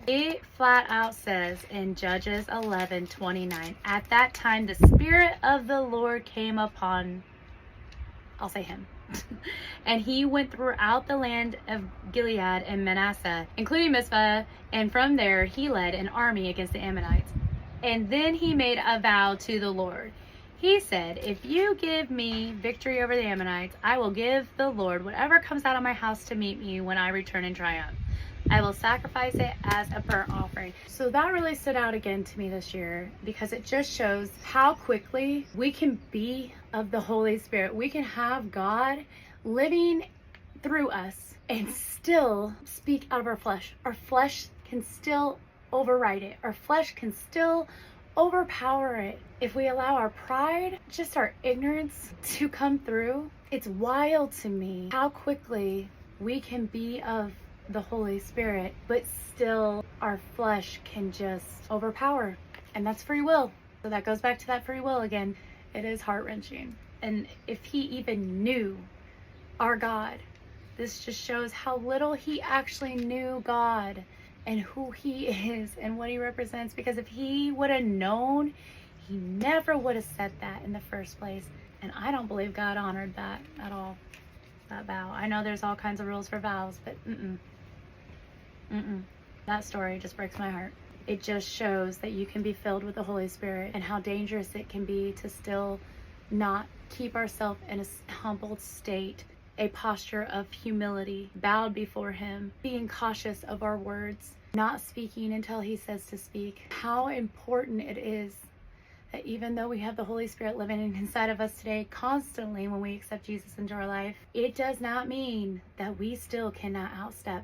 It flat out says in Judges 11:29, at that time the Spirit of the Lord came upon, I'll say him, and he went throughout the land of Gilead and Manasseh, including Mizpah, and from there he led an army against the Ammonites. And then he made a vow to the Lord. He said, if you give me victory over the Ammonites, I will give the Lord whatever comes out of my house to meet me when I return in triumph. I will sacrifice it as a burnt offering. So that really stood out again to me this year, because it just shows how quickly we can be of the Holy Spirit. We can have God living through us and still speak out of our flesh. Our flesh can still override it. Our flesh can still overpower it. If we allow our pride, just our ignorance to come through, it's wild to me how quickly we can be of the Holy Spirit, but still our flesh can just overpower. And that's free will. So that goes back to that free will again. It is heart-wrenching. And if he even knew our God, this just shows how little he actually knew God and who he is and what he represents. Because if he would have known, he never would have said that in the first place. And I don't believe God honored that at all, that vow. I know there's all kinds of rules for vows, but that story just breaks my heart. It just shows that you can be filled with the Holy Spirit and how dangerous it can be to still not keep ourselves in a humbled state, a posture of humility, bowed before him, being cautious of our words, not speaking until he says to speak. How important it is that even though we have the Holy Spirit living inside of us today constantly when we accept Jesus into our life, it does not mean that we still cannot outstep